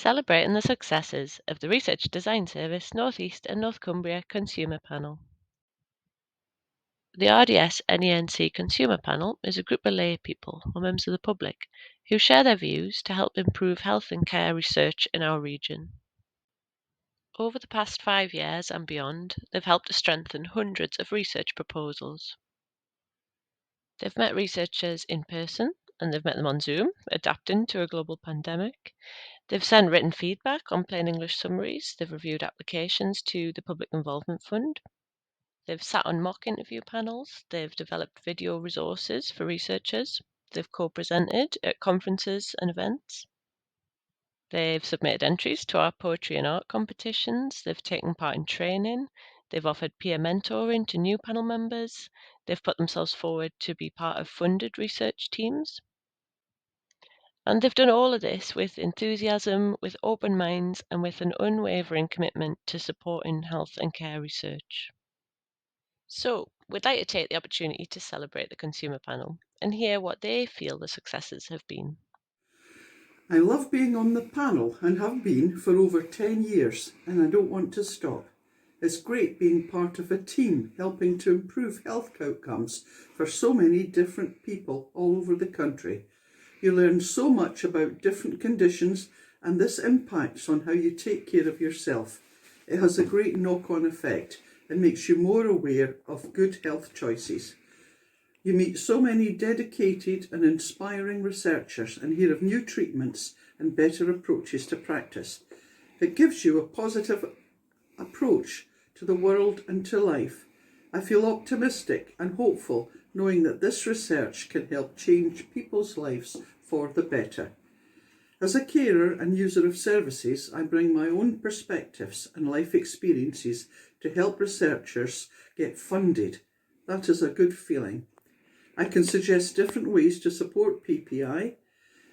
celebrating the successes of the Research Design Service North East and North Cumbria Consumer Panel. The RDS NENC Consumer Panel is a group of lay people or members of the public who share their views to help improve health and care research in our region. Over the past 5 years and beyond, they've helped to strengthen hundreds of research proposals. They've met researchers in person and they've met them on Zoom, adapting to a global pandemic. They've sent written feedback on plain English summaries. They've reviewed applications to the Public Involvement Fund. They've sat on mock interview panels. They've developed video resources for researchers. They've co-presented at conferences and events. They've submitted entries to our poetry and art competitions. They've taken part in training. They've offered peer mentoring to new panel members. They've put themselves forward to be part of funded research teams. And they've done all of this with enthusiasm, with open minds, and with an unwavering commitment to supporting health and care research. So, we'd like to take the opportunity to celebrate the consumer panel and hear what they feel the successes have been. I love being on the panel and have been for over 10 years, and I don't want to stop. It's great being part of a team helping to improve health outcomes for so many different people all over the country. You learn so much about different conditions, and this impacts on how you take care of yourself. It has a great knock-on effect and makes you more aware of good health choices. You meet so many dedicated and inspiring researchers and hear of new treatments and better approaches to practice. It gives you a positive approach to the world and to life. I feel optimistic and hopeful knowing that this research can help change people's lives for the better. As a carer and user of services, I bring my own perspectives and life experiences to help researchers get funded. That is a good feeling. I can suggest different ways to support PPI.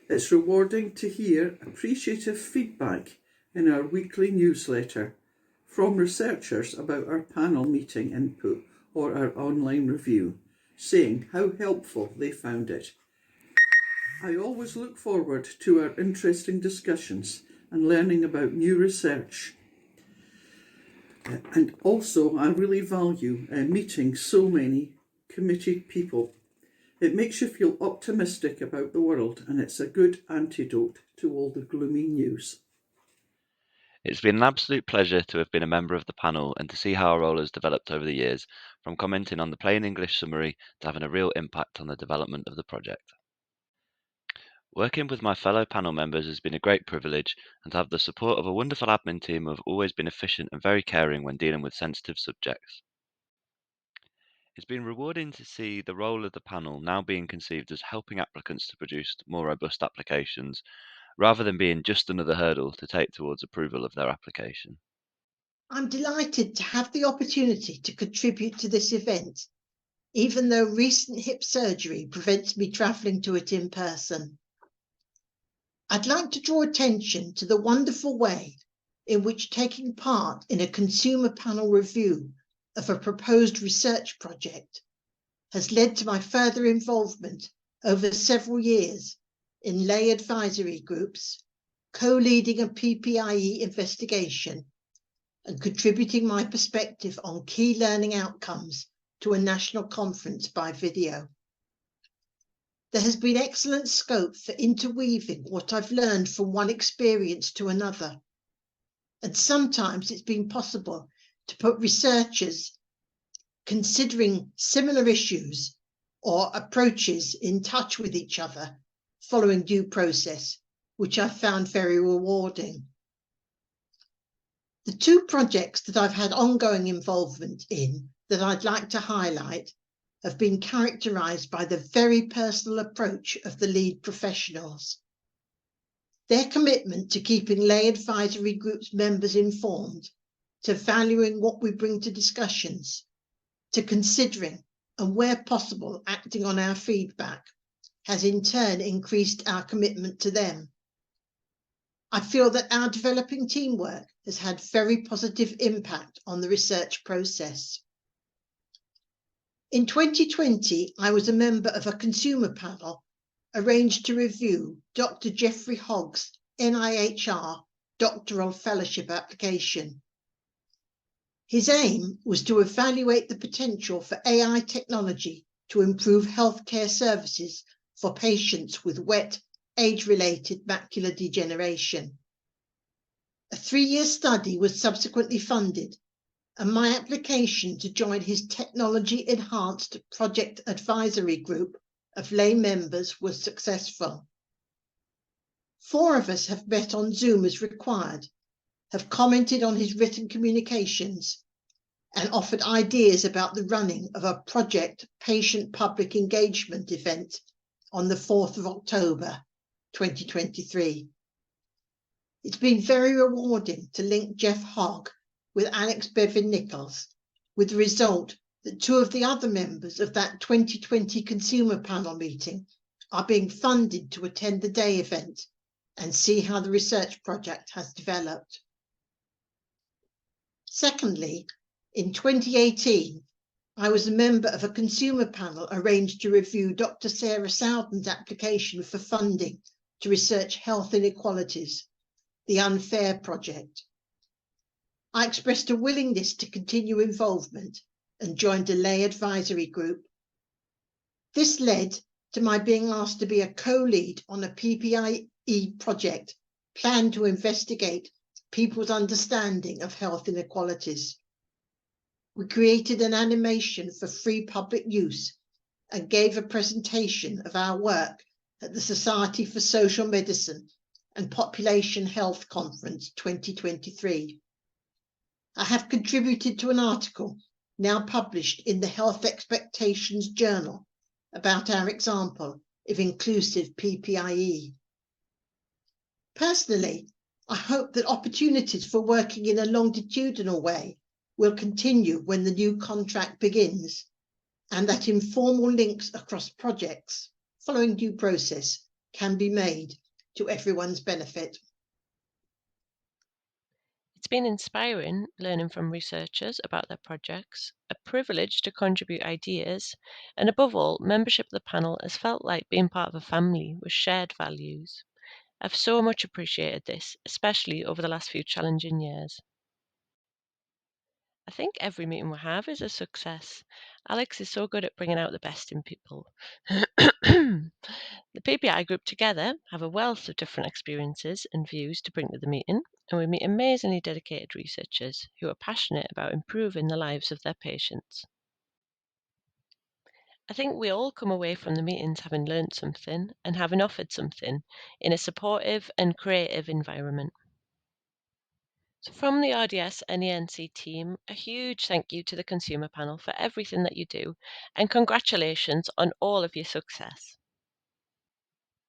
It's rewarding to hear appreciative feedback in our weekly newsletter from researchers about our panel meeting input or our online review, saying how helpful they found it. I always look forward to our interesting discussions and learning about new research. And also, I really value meeting so many committed people. It makes you feel optimistic about the world, and it's a good antidote to all the gloomy news. It's been an absolute pleasure to have been a member of the panel and to see how our role has developed over the years, from commenting on the plain English summary to having a real impact on the development of the project. Working with my fellow panel members has been a great privilege, and to have the support of a wonderful admin team who have always been efficient and very caring when dealing with sensitive subjects. It's been rewarding to see the role of the panel now being conceived as helping applicants to produce more robust applications, rather than being just another hurdle to take towards approval of their application. I'm delighted to have the opportunity to contribute to this event, even though recent hip surgery prevents me travelling to it in person. I'd like to draw attention to the wonderful way in which taking part in a consumer panel review of a proposed research project has led to my further involvement over several years in lay advisory groups, co-leading a PPIE investigation, and contributing my perspective on key learning outcomes to a national conference by video. There has been excellent scope for interweaving what I've learned from one experience to another, and sometimes it's been possible to put researchers considering similar issues or approaches in touch with each other following due process, which I found very rewarding. The two projects that I've had ongoing involvement in that I'd like to highlight have been characterised by the very personal approach of the lead professionals. Their commitment to keeping lay advisory groups members informed, to valuing what we bring to discussions, to considering and where possible acting on our feedback has in turn increased our commitment to them. I feel that our developing teamwork has had very positive impact on the research process. In 2020, I was a member of a consumer panel arranged to review Dr. Jeffrey Hogg's NIHR doctoral fellowship application. His aim was to evaluate the potential for AI technology to improve healthcare services for patients with wet, age-related macular degeneration. A 3-year study was subsequently funded, and my application to join his technology-enhanced project advisory group of lay members was successful. 4 of us have met on Zoom as required, have commented on his written communications, and offered ideas about the running of a project patient public engagement event on the 4th of October 2023. It's been very rewarding to link Jeff Hogg with Alex Bevin-Nicholls, with the result that 2 of the other members of that 2020 consumer panel meeting are being funded to attend the day event and see how the research project has developed. Secondly, in 2018, I was a member of a consumer panel arranged to review Dr. Sarah Souden's application for funding to research health inequalities, the Unfair Project. I expressed a willingness to continue involvement and joined a lay advisory group. This led to my being asked to be a co-lead on a PPIE project planned to investigate people's understanding of health inequalities. We created an animation for free public use and gave a presentation of our work at the Society for Social Medicine and Population Health Conference 2023. I have contributed to an article now published in the Health Expectations Journal about our example of inclusive PPIE. Personally, I hope that opportunities for working in a longitudinal way will continue when the new contract begins, and that informal links across projects following due process can be made to everyone's benefit. It's been inspiring learning from researchers about their projects, a privilege to contribute ideas, and above all, membership of the panel has felt like being part of a family with shared values. I've so much appreciated this, especially over the last few challenging years. I think every meeting we have is a success. Alex is so good at bringing out the best in people. The PPI group together have a wealth of different experiences and views to bring to the meeting, and we meet amazingly dedicated researchers who are passionate about improving the lives of their patients. I think we all come away from the meetings having learned something and having offered something in a supportive and creative environment. So from the RDS NENC team, a huge thank you to the consumer panel for everything that you do, and congratulations on all of your success.